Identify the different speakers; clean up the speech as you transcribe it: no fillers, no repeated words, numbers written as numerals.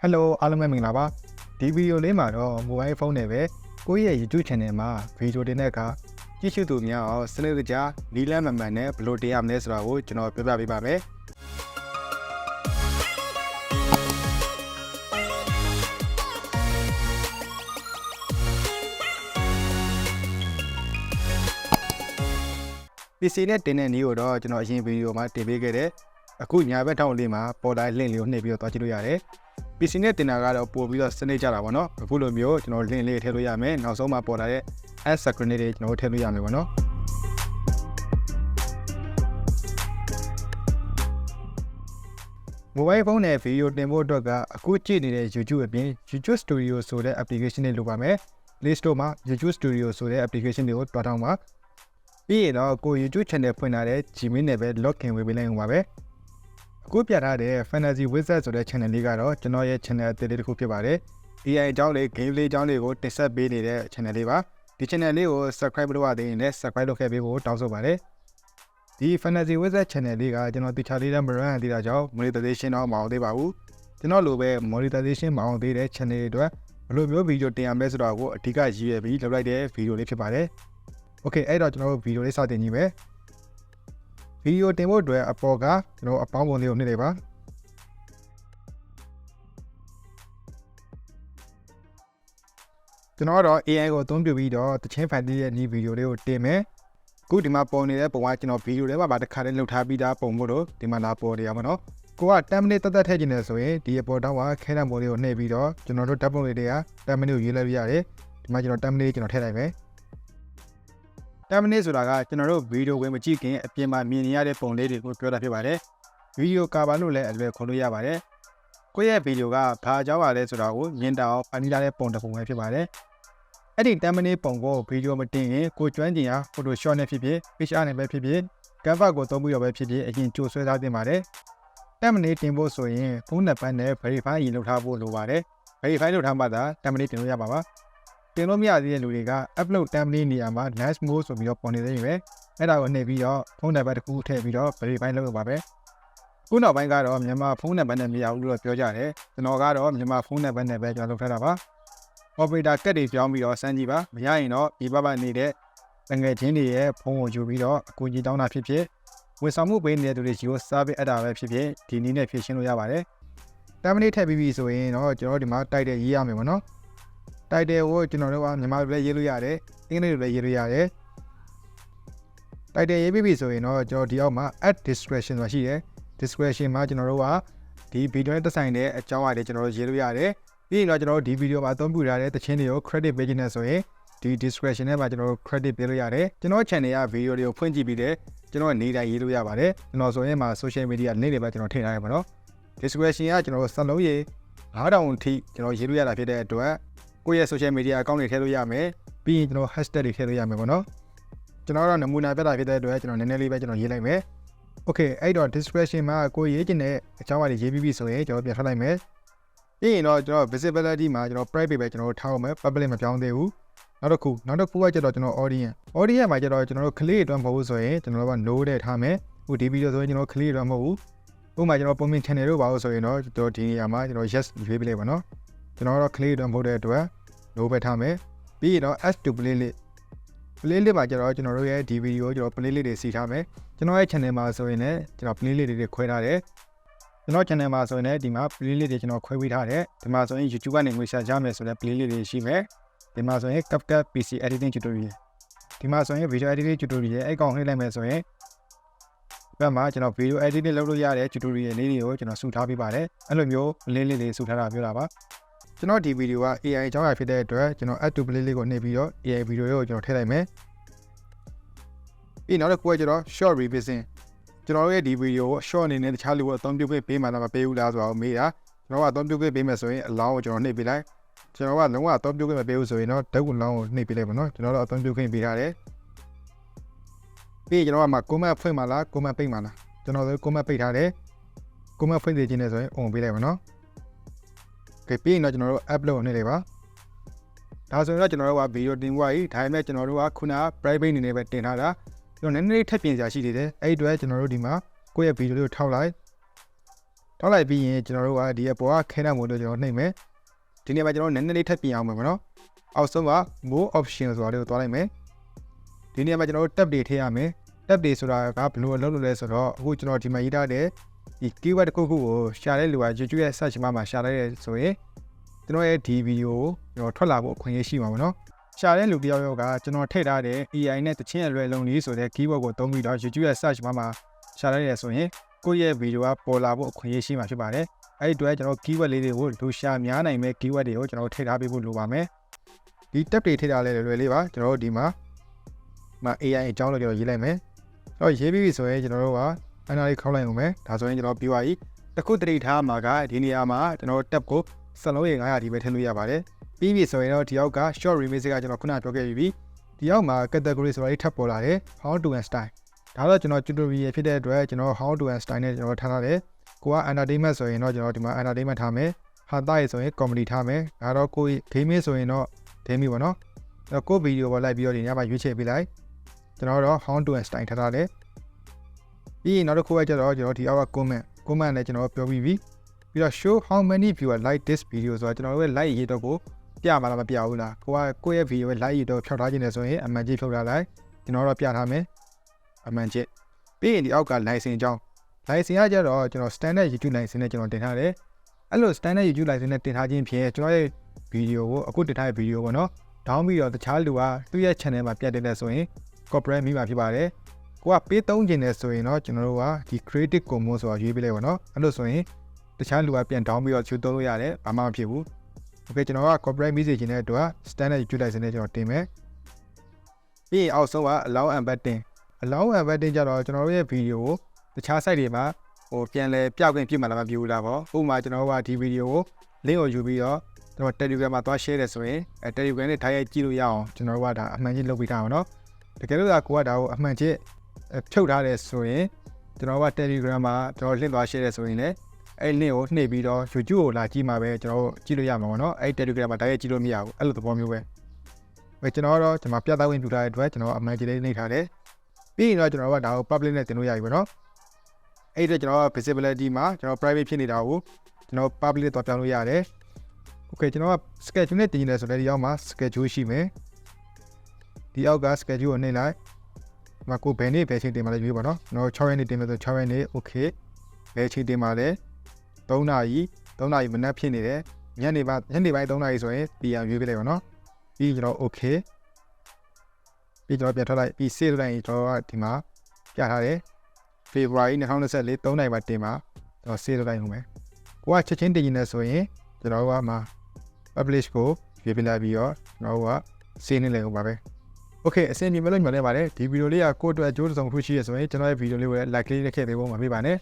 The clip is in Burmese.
Speaker 1: Hello အားလုံးပဲမင်္ဂလာပါဒီဗီဒီယိုလေးမှာတော့ mobile phone နဲ့ပဲကိုယ့်ရဲ့ YouTube channel မှာဗီဒီယိုတင်တဲ့အခါကြည့်ရှုသူများအောင်စနစ်တကျနီးလန်းမှန်မှန်နဲ့ဘယ်လိုတင်ရမလဲဆိုတာကိုကျွန်တော်ပြောပြပေးပါမယ်PC နဲ့တင်တဲ့နည်းကိုတော့ကျွန်တော်အရင်ဗီဒီယိုမှာတင်ပေးခဲ့တယ်အခုညာဘက်ထောက်လေးမှာပေါ်တိုင်း link လေးကိုနှိပ်ပြီးတော့တွားကြည့်လို့ရတယ်PC နဲ့တင်တာကတော့ပို့ပြီးတော့စနစ်ကြတာပေါ့နော်အခုလိုမျိုးကျွန်တော် link လေးထည့်လို့ရမယ်နောက်ဆုံးမှာပေါ်လာတဲ့ add screen လေးတွေကျွန်တော်ထည့်လို့ရမယ်ပေါ့နော်Mobile phone နဲ့ video တင်ဖို့အတွက်ကအခုကြည့်နေတဲ့ YouTube အပြင် YouTube Studio ဆိုတဲ့ application တွေလိုပါမယ် Play Store မှာ YouTube Studio ဆိုတဲ့ application တွေကိုတွားထောင်းပါပြီးရင်တော့ကို YouTube channel ဖွင့်ထားတဲ့ Gmail နဲ့ပဲ login ဝင်ပေးလိုက်အောင်ပါပဲအခုပြထားတဲ့ Fantasy Wizard ဆိုတဲ့ channel လေးကတော့ကျွန်တော်ရဲ့ channel အသစ်လေးတစ်ခုဖြစ်ပါတယ် AI အကြောင်းလေး game လေးအကြောင်းလေးကိုတင်ဆက်ပေးနေတဲ့ channel လေးပါဒီ channel လေးကို subscribe လုပ်ရသေးရင်လည်း subscribe လုပ်ခဲ့ပေးဖို့တောင်းဆိုပါတယ်ဒီ Fantasy Wizard channel လေးကကျွန်တော်တခြားလေးလည်းမရမ်းသေးတာကြောင့် monetization တော့မအောင်သေးပါဘူးကျွန်တော်လိုပဲ monetization မအောင်သေးတဲ့ channel တွေအတွက်ဘယ်လိုမျိုး video တင်ရမလဲဆိုတာကိုအဓိကရည်ရွယ်ပြီးလုပ်လိုက်တဲ့ video လေးဖြစ်ပါတယ် Okay အဲ့တော့ကျွန်တော်တို့ video လေးစတင်ကြည့်မယ် video တင်ဖို့အတွက်အပေါ်ကကျွန်တော်အပေါင်းပုံလေးကိုနှိပ်လိုက်ပါကျွန်တော်ကတော့ AI ကိုအသုံးပြုပြီးတော့တချင်းဖန်တီးတဲ့ဒီ video လေးကိုတင်မယ်အခုဒီမှာပေါ်နေတဲ့ပုံကကျွန်တော် video ထဲမှာတခါတည်းလှုပ်ထားပြီးသားပုံမို့လို့ဒီမှာလာပေါ်နေရမှာနော်ကိုက10 minute တက်ထည့်ခြင်းနဲ့ဆိုရင်ဒီအပေါ်တော့ခဲတံပုံလေးကိုနှိပ်ပြီးတော့ကျွန်တော်တို့ဓာတ်ပုံလေးတွေက10 minute ကိုရေးလိုက်ပြရတယ်ဒီမှာကျွန်တော်10 minute ကျွန်တော်ထည့်လိုက်မယ်10 minute ဆိုတာကကျွန်တော်တို့ဗီဒီယိုဝင်မကြည့်ခင်အပြင်မှာမြင်နေရတဲ့ပုံလေးတွေကိုပြောတာဖြစ်ပါတယ်ဗီဒီယိုကာဗာလို့လည်းအလွယ်ခေါ်လို့ရပါတယ်ကိုယ့်ရဲ့ဗီဒီယိုကဘာအကြောင်းပါလဲဆိုတာကိုမြင်တာအောင်ဖန်တီးထားတဲ့ပုံတစ်ပုံပဲဖြစ်ပါတယ်အဲ့ဒီ10 minute ပုံကိုဗီဒီယိုမတင်ရင်ကိုကျွမ်းကျင်ရာ Photoshop နဲ့ဖြစ်ဖြစ် Picture နဲ့ပဲဖြစ်ဖြစ် Canva ကိုသုံးပြီးတော့ပဲဖြစ်ဖြစ်အရင်ကြိုဆွဲထားတင်ပါတယ်10 minute တင်ဖို့ဆိုရင်ဖုန်းနံပါတ်နဲ့ verify ရင်လုပ်ထားဖို့လိုပါတယ် verify လုပ်ထားမှသာ10 minute တင်လို့ရပါပါတင်လို့မရသေးတဲ့လူတွေက upload 10 minute နေရာမှာ nice mode ဆိုပြီးတော့ပေါ်နေသေးတယ်အဲ့ဒါကိုနှိပ်ပြီးတော့ဖုန်းနံပါတ်တစ်ခုထည့်ပြီးတော့ verify လုပ်ရပါပဲခုနောက်ပိုင်းကတော့မြန်မာဖုန်းနံပါတ်နဲ့မရဘူးလို့ပြောကြတယ်ကျွန်တော်ကတော့မြန်မာဖုန်းနံပါတ်နဲ့ပဲကျွန်တော်လုပ်ထားတာပါ operator ကတ်တွေပြောင်းပြီးတော့စမ်းကြည့်ပါမရရင်တော့ဒီဘက်နေတဲ့တငယ်ချင်းတွေရဲ့ဖုန်းကိုယူပြီးတော့အကူကြီးတောင်းတာဖြစ်ဖြစ်ဝန်ဆောင်မှုပေးနေတဲ့သူတွေကြီးကို service အပ်တာပဲဖြစ်ဖြစ်ဒီနည်းနဲ့ဖြည့်ရှင်းလို့ရပါတယ်10 minute ထည့်ပြီးပြီဆိုရင်တော့ကျွန်တော်ဒီမှာတိုက်တယ်ရေးရမယ်ပေါ့နော်တိုက်တယ်ကိုကျွန်တော်တို့ကမြန်မာလိုလည်းရေးလို့ရတယ်အင်္ဂလိပ်လိုလည်းရေးလို့ရတယ်တိုက်တယ်ရေးပြီးပြီဆိုရင်တော့ကျွန်တော်ဒီအောက်မှာ add description ဆိုတာရှိတယ် description မှာကျွန်တော်တို့ကဒီ video နဲ့သက်ဆိုင်တဲ့အကြောင်းအရာတွေကျွန်တော်တို့ရေးလို့ရတယ်ပြီးရင်တော့ကျွန်တော်တို့ဒီ video မှာအသုံးပြုထားတဲ့သချင်းတွေကို credit ပေးခြင်းနဲ့ဆိုရင်ဒီ description ထဲမှာကျွန်တော်တို့ credit ပေးလို့ရတယ်ကျွန်တော် channel က video တွေကိုဖွင့်ကြည့်ပြီးတဲ့ကျွန်တော်နေတိုင်းရေးလို့ရပါတယ်ကျွန်တော်ဆိုရင်မှာ social media link တွေပဲကျွန်တော်ထည့်ထားရပါတော့ description ကကျွန်တော်တို့စလုံးရေး9000အထိကျွန်တော်ရေးလို့ရတာဖြစ်တဲ့အတွက်ကိုယ့်ရဲ့ social media account တွေထည့်လို့ရမယ်ပြီးရင်ကျွန်တော် hashtag တွေထည့်လို့ရမယ်ပေါ့နော်ကျွန်တော်တော့နမူနာပြတာဖြစ်တဲ့အတွက်ကျွန်တော်နည်းနည်းလေးပဲကျွန်တော်ရေးလိုက်မယ် Okay အဲ့တော့ description မှာကိုရေးချင်တဲ့အကြောင်းအရာတွေရေးပြီးပြီဆိုရင်ကျွန်တော်ပြန်ထွက်လိုက်မယ်ပြီးရင်တော့ကျွန်တော် visibility မှာကျွန်တော် private ပဲကျွန်တော်ထားအောင်မယ် public မပြောင်းသေးဘူးနောက်တစ်ခုကကျတော့ကျွန်တော် audience မှာကျတော့ကျွန်တော်တို့ click အတွက်မဟုတ်ဘူးဆိုရင်ကျွန်တော်တို့က no တဲ့ထားမယ်အခုဒီ video ဆိုရင်ကျွန်တော် click အတွက်မဟုတ်ဘူးဥပမာကျွန်တော်ပုံမြင် channel တို့ပါလို့ဆိုရင်တော့ကျွန်တော်ဒီနေရာမှာကျွန်တော် yes ရွေးပေးလိုက်ပါနော်ကျွန်တော်တော့ click အတွက်မဟုတ်တဲ့အတွက် no ပဲထားမယ်ပြီးရင်တော့ add to playlist မှာကျတော့ကျွန်တော်တို့ရဲ့ဒီ video ကိုကျွန်တော် playlist တွေစီထားမယ်ကျွန်တော်ရဲ့ channel မှာဆိုရင်လည်းကျွန်တော် playlist တွေခွဲထားတယ်ကျွန်တော် channel မှာဆိုရင်လည်းဒီမှာ playlist တွေကျွန်တော်ခွဲပေးထားတယ်ဒီမှာဆိုရင် YouTube ကနေငွေရှာကြမယ်ဆိုတဲ့ playlist တွေရှိမယ်ဒီမှာဆိုရင် CapCut PC editing tutorial ဒီမှာဆိုရင် video editing tutorial အဲ့ကောင်နှိပ်လိုက်မယ်ဆိုရင်ဘက်မှာကျွန်တော် video editing လုပ်လို့ရတဲ့ tutorial လေးတွေကိုကျွန်တော်စုထားပေးပါတယ်အဲ့လိုမျိုး playlist တွေစုထားတာပြောတာပါကျွန်တော်ဒီ video က AI အကြောင်းအရာဖြစ်တဲ့အတွက်ကျွန်တော် add to playlist ကိုနှိပ်ပြီးတော့ AI video ကိုကျွန်တော်ထည့်လိုက်မယ်ပြီးနောက်တစ်ခုကကျွန်တော် short revision ကျွန်တော်ရဲ့ဒီ video ကို short အနေနဲ့တခြားလူကိုအသုံးပြုခွင့်ပေးမှလားမပေးဘူးလားဆိုတာကိုမေးတာကျွန်တော်ကအသုံးပြုခွင့်ပေးမယ်ဆိုရင် allow ကိုကျွန်တော်နှိပ်ပေးလိုက်ကျွန်တော်ကလုံးဝအသုံးပြုခွင့်မပေးဘူးဆိုရင်တော့ဓာတ်ကူလောင်းကိုနှိပ်ပေးလိုက်ပါနော်ကျွန်တော်တော့အသုံးပြုခွင့်ပေးထားတယ်ပြီးကျွန်တော်ကမှ comment ဖွင့်မှာလား comment ပိတ်မှာလားကျွန်တော်ဆို comment ပိတ်ထားတယ် comment ဖွင့်စေချင်တယ်ဆိုရင် on ပေးလိုက်ပါနော်ကဲပြီးရင်တော့ကျွန်တော်တို့ upload ကိုနှိပ်လိုက်ပါဒါဆိုရင်တော့ကျွန်တော်တို့က video တင်ပွားကြီးဒါပေမဲ့ကျွန်တော်တို့ကခုန private အနေနဲ့ပဲတင်ထားတာကျွန်တော်နည်းနည်းထပ်ပြင်စရာရှိသေးတယ်အဲ့ဒီအတွက်ကျွန်တော်တို့ဒီမှာကိုယ့်ရဲ့ video လေးကိုထောက်လိုက် ထောက်လိုက်ပြီးရင်ကျွန်တော်တို့ကဒီအပေါ်ကခဲတဲ့မို့လို့ကျွန်တော်နှိပ်မယ်ဒီနေ့မှာကျွန်တော်နည်းနည်းလေးထပ်ပြင်အောင်မယ်ပေါ့နော်အောက်ဆုံးက more option ဆိုတာလေးကိုတွားလိုက်မယ်ဒီနေ့မှာကျွန်တော်တို့ tab တွေထည့်ရမယ် tab တွေဆိုတာကဘယ်လိုလုပ်လို့လဲဆိုတော့အခုကျွန်တော်ဒီမှာရေးထားတဲ့ဒီ keyword တစ်ခုခုကိုရှာတဲ့လူက YouTube ရဲ့ search bar မှာရှာလိုက်ရဲဆိုရင်ကျွန်တော်ရဲ့ဒီဗီဒီယိုကိုကျွန်တော်ထွက်လာဖို့အခွင့်အရေးရှိမှာပေါ့နော်ရှာတဲ့လူတယောက်ကကျွန်တော်ထည့်ထားတဲ့ AI နဲ့တချင်းအလွယ်လုံးလေးဆိုတဲ့ keyword ကိုသုံးပြီးတော့ YouTube ရဲ့ search bar မှာရှာလိုက်ရဲဆိုရင်ကိုယ့်ရဲ့ဗီဒီယိုကပေါ်လာဖို့အခွင့်အရေးရှိမှာဖြစ်ပါတယ်အဲ့ဒီအတွက်ကျွန်တော် keyword လေးတွေကိုလူရှာများနိုင်မဲ့ keyword တွေကိုကျွန်တော်ထည့်ထားပေးဖို့လိုပါမယ်ဒီ tab တွေထည့်ထားလဲလွယ်လေးပါကျွန်တော်တို့ဒီမှာAI အကြောင်းလို့ကျွန်တော်ရေးလိုက်မယ်တော့ရေးပြီးပြီဆိုရင်ကျွန်တော်တို့ကအနာလေးခေါက်လိုက်အောင်မယ်ဒါဆိုရင်ကျွန်တော်ပြီးသွားပြီတခုတတိထားမှာကဒီနေရာမှာကျွန်တော် tab ကိုစလုံးရေ900ဒီပဲထည့်လို့ရပါတယ်ပြီးပြီဆိုရင်တော့ဒီအောက်က short remix ကကျွန်တော်ခုနပြောခဲ့ပြီးပြီဒီအောက်မှာ category ဆိုတာလေးထပ်ပေါ်လာတယ် how to and style ဒါတော့ကျွန်တော် tutorial ဖြစ်တဲ့အတွက်ကျွန်တော် how to and style နဲ့ကျွန်တော်ထားထားတယ်ကိုက entertainment ဆိုရင်တော့ကျွန်တော်ဒီမှာ entertainment ထားမယ်ဟာသားရေဆိုရင် comedy ထားမယ်ဒါတော့ကို gaming ဆိုရင်တော့ gaming ပေါ့နော်အဲ့တော့ကိုဗီဒီယိုပေါ်လိုက်ပြီးတော့ဒီညမှာရွေးချယ်ပေးလိုက်ကျွန်တော်တော့ how to and style ထားထားတယ်ပြီးရင်နောက်တစ်ခုကကျတော့ကျွန်တော်ဒီအောက်က comment နဲ့ကျွန်တော်ပြောပြီးပြီပြီးတော့ show how many viewer like this video ဆိုတော့ကျွန်တော်တို့ရဲ့ like ရေတော့ကိုပြမှာလားမပြဘူးလားကိုယ့်ရဲ့ video ရဲ့ like ရေတော့ဖြောက်ထားခြင်းနဲ့ဆိုရင်အမှန်ကြီးဖြုတ်ထားလိုက်ကျွန်တော်တော့ပြထားမယ်အမှန်ကြီးပြီးရင်ဒီအောက်က license အကြောင်း license ကကျတော့ကျွန်တော် standard YouTube license နဲ့ကျွန်တော်တင်ထားတယ်အဲ့လို standard YouTube license နဲ့တင်ထားခြင်းဖြင့်ကျွန်တော်ရဲ့ video ကိုအခုတင်ထားတဲ့ video ပေါ့နော် down ပြီးတော့တခြားလူကသူ့ရဲ့ channel မှာပြတ်တဲ့ဆိုရင် copyright မိမှာဖြစ်ပါတယ်ကိုကပေးသုံးခြင်းနဲ့ဆိုရင်တော့ကျွန်တော်တို့ကဒီ creative commons ဆိုတာရွေးပေးလိုက်ပါတော့အဲ့လိုဆိုရင်တခြားလူကပြန် down ပြီးတော့ချူသုံးလို့ရတယ်ဘာမှမဖြစ်ဘူး okay ကျွန်တော်က copyright မိစေခြင်းတဲ့အတွက် standard YouTube license နဲ့ကျွန်တော်တင်မယ်ပြီးရင်အောက်ဆုံးက allow embedding ကြတော့ကျွန်တော်တို့ရဲ့ video ကိုတခြား site တွေမှာပြန်လဲပြခွင့်ပြမှာလားမပြဘူးလားပေါ့ဥပမာကျွန်တော်ကဒီ video ကို link ကိုယူပြီးတော့ကျွန်တော် Telegram မှာသွား share တယ်ဆိုရင်Telegram နဲ့ထားရိုက်ကြည့်လို့ရအောင်ကျွန်တော်တို့ကဒါအမှန်ကြီးလုပ်ပေးထားအောင်နော်တကယ်လို့ကိုကဒါကိုအမှန်ကြီးဖြုတ်ထားတယ်ဆိုရင်ကျွန်တော်က Telegram မှာကျွန်တော် link သွား share တယ်ဆိုရင်လည်းအဲ့ link ကိုနှိပ်ပြီးတော့ YouTube ကိုလာကြည့်မှာပဲကျွန်တော်ကြည့်လို့ရမှာပေါ့နော်အဲ့ Telegram မှာထားရိုက်ကြည့်လို့မရဘူးအဲ့လိုသဘောမျိုးပဲကျွန်တော်တော့ကျွန်တော်ပြသဝင်ပြထားတဲ့အတွက်ကျွန်တော်အမှန်ကြီးလေးနှိပ်ထားတယ်ပြီးရင်တော့ကျွန်တော်ကဒါကို public နဲ့တင်လို့ရပြီပေါ့နော်အဲ့ဒါကျွန်တော် visibility မှာကျွန်တော် private ဖြစ်နေတာကိုကျွန်တော် public နဲ့တွားပြောင်းလို့ရတယ် okay ကျွန်တော်က schedule နဲ့တင်နေတယ်ဆိုတော့ဒီအောက်မှာ schedule ရှိမယ်ဒီအောက်က schedule ကိုနှိပ်လိုက်မကိုဘယ်နေ့ဘယ်ချိန်တင်မှာလဲရွေးပါနော်ကျွန်တော်6ရက်နေ့တင်မယ်ဆို6ရက်နေ့ okay ဘယ်ချိန်တင်မှာလဲ3နာရီမနက်ဖြစ်နေတယ်ညနေပိုင်း3နာရီဆိုရင်ပြန်ရွေးပေးလိုက်ပါနော်ပြီးကျွန်တော် okay ပြီးကျွန်တော်ပြန်ထွက်လိုက်ပြီး save လိုက်ရင်ကျွန်တော်ကဒီမှာပြထားတယ် February 2024 3နာရီမှာတင်မှာကျွန်တော် save လိုက်အောင်မယ်ကိုကချက်ချင်းတင်နေဆိုရင်ကျွန်တော်ကမှာ publish ကိုရွေးပေးလိုက်ပြီးတော့ကျွန်တော်က save နေလိုက်အောင်ပါပဲOkay အဆင်ပြေမလို့ညီမလေးပါတယ်ဒီဗီဒီယိုလေးကကိုယ့်အတွက်အကျိုးဆောင်မှုရှိရဆိုရင်ကျွန်တော်ရဲ့ဗီဒီယိုလေးကိုလည်း like လေးနဲ့ထည့်ပေးဖို့မမေ့ပါနဲ့